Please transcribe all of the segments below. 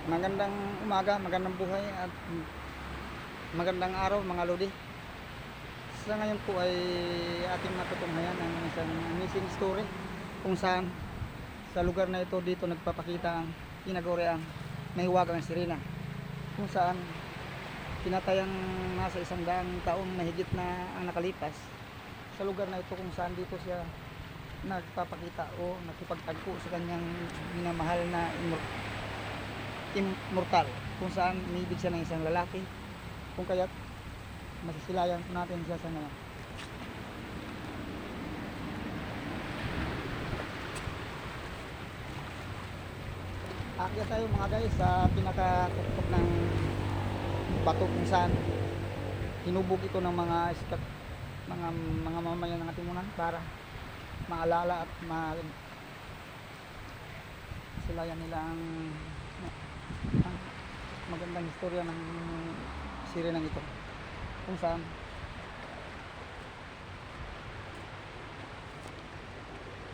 Magandang umaga, magandang buhay at magandang araw mga lodi. Sa ngayon po ay ating matutunghayan ang isang amazing story kung saan sa lugar na ito dito nagpapakita ang tinaguriang mahiwagang sirena, kung saan tinatayang nasa 100 taong mahigit na ang nakalipas sa lugar na ito, kung saan dito siya nagpapakita o nakipagtagpo sa kanyang minamahal na immortal, kung saan umibig siya ng isang lalaki, kung kaya't masisilayan natin siya sa ngayon. Aakyat tayo mga guys sa pinakatuktok ng bato, kung saan hinubog ito ng mga mamayan ng Katimunan para maalala at masilayan nila ang magandang istorya ng sirenang ito, kung saan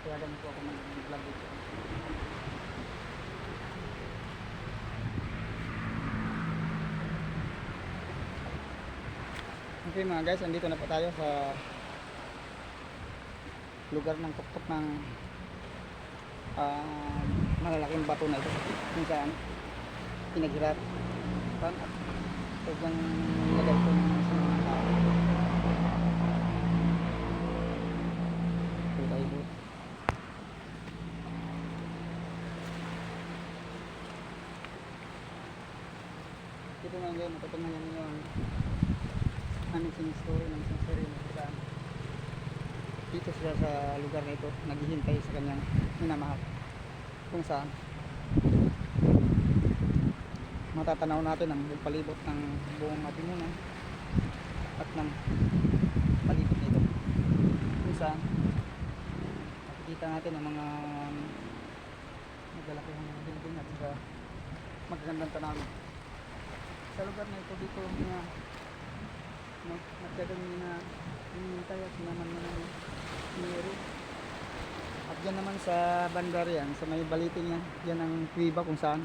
kaya ganito ako mag-vlog dito. Okay mga guys, andito na po tayo sa lugar ng tuktok ng malalaking bato na ito, kung saan pinaghirap at sobrang nilagay ko ng mga tao. Dito nga ngayon matutunan ninyo ang amazing story ng isang sirena, kung saan dito siya sa lugar na ito naghihintay sa kanyang minamahal, kung saan matatanaw natin ang palibot ng buong Katimunan at ng palibot nito, kung saan makikita natin ang mga maglalakihang building at saka magagandang tanawin sa lugar na ito. Dito na nagkagami na hinihintay at naman na niyero. At yan naman sa bandar yan, sa may balitin yan, yan ang kuwiba kung saan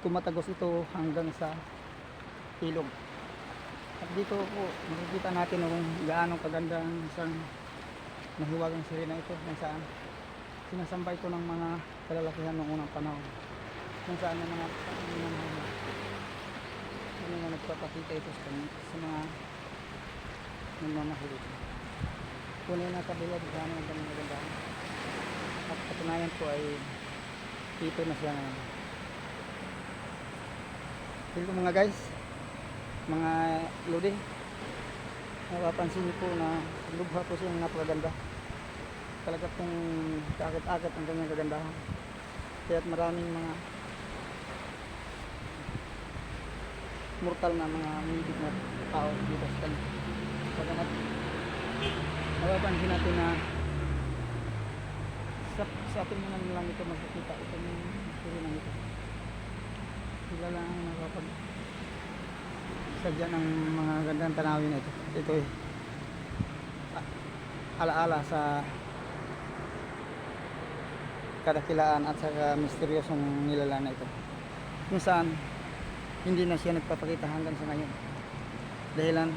tumatagos ito hanggang sa ilog. At dito po makikita natin kung gaano kaganda ang isang mahiwagang sirena ito, kung saan sinasamba ito ng mga kalalakihan ng unang panahon, kung saan yung mga nagpapakita ito sa mga nagmamahal ito. Kunin na kabila gaano ang kanyang kagandahan, at katunayan po ay dito na siya ngayon. Dito mga guys, mga lodi, napapansin niyo po na lubha po siyang napakaganda. Talaga pong kaakit-akit ang kanyang kagandahan, kaya't maraming mga mortal na mga umibig na tao dito sa kanya. Pagkamat napapansin natin na sa atin mo lang ito makikita ito ng sirenang ito. Sila lang ang nakapag sadya ng mga gandang tanawin na ito. Ito eh alaala sa kadakilaan at saka misteryosong nilalang na ito, kung saan hindi na siya nagpapakita hanggang sa ngayon, dahilan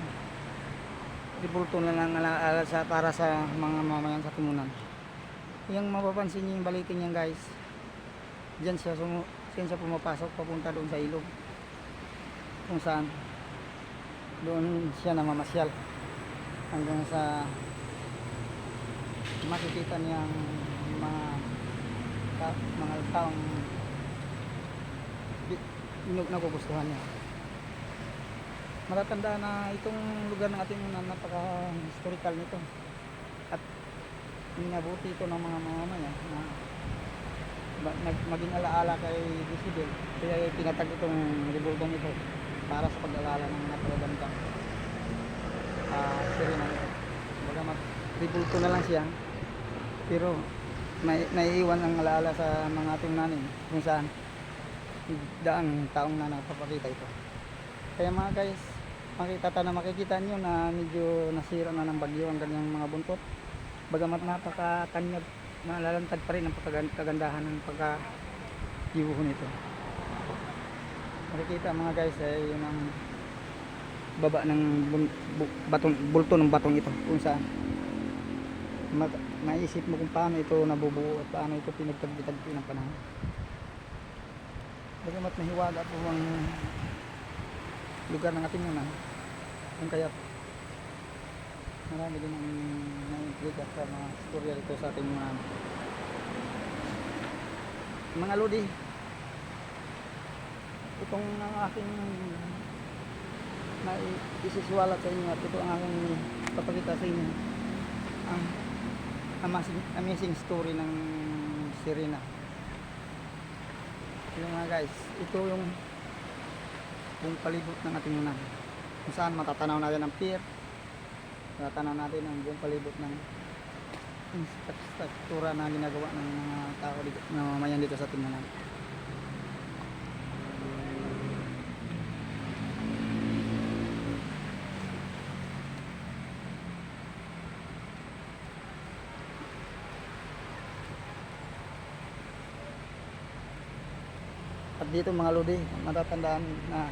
ribulto na lang alaala para sa mga mamayan sa Katimunan. Yung mapapansin niyo yung balitin niyan guys, dyan siya pumapasok papunta doon sa ilog, kung saan doon siya namamasyal hanggang sa makikita niyang mga taong nagugustuhan niya. Matatanda na itong lugar ng ating napaka-historical nito, at minabuti ito ng mga mamamayan na maging alaala kay Disibel, kaya tinatag itong ribultong ito para sa pag-alala ng napakagandang sirena nito. Bagamat ribulto na lang siya, pero naiiwan ang alaala sa mga ating nanin, kung saan daang taong na napapakita ito. Kaya mga guys, makikita nyo na medyo nasira na ng bagyo ang kanyang mga buntot, bagamat napakatanyag, malalantad pa rin ang kagandahan ng pagkayuho nito. Makikita mga guys ay yun ang baba ng bulto ng batong ito kung saan maisip mo kung paano ito nabubuo at paano ito pinagtagpi-tagpi ng panahon. Bagamat mahiwaga po ang lugar ng ating unan, kung kaya marami din ang naiintriga sa mga storya dito sa ating mga lodi. Itong ang aking isisiwalat sa inyo at ito ang aking papakita sa inyo ang amazing story ng sirena. Yung mga guys, ito yung buong palibot ng ating unan kung saan matatanaw natin ang pier, matatanaw natin ang buong palibot ng struktura na ginagawa ng mga tao dito, na mamamayan dito sa ating unan. At dito mga lodi, matatandaan na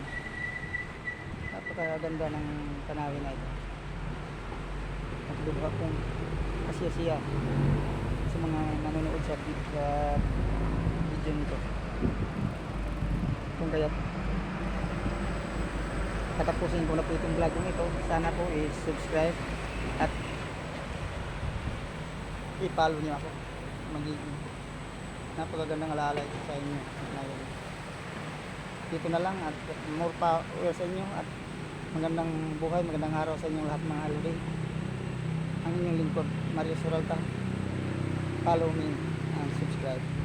napakaganda ng tanawin na ito. At lubha kong kasya-siya sa mga nanonood sa video nito. Kung kaya katapusin ko na po itong vlog ito, sana po i-subscribe at i-follow nyo ako. Magiging napakagandang alalay sa inyo. Dito na lang at more power sa inyo at magandang buhay, magandang araw sa inyong lahat mga lodi. Ang inyong lingkod, Mario Suralta. Follow me and subscribe.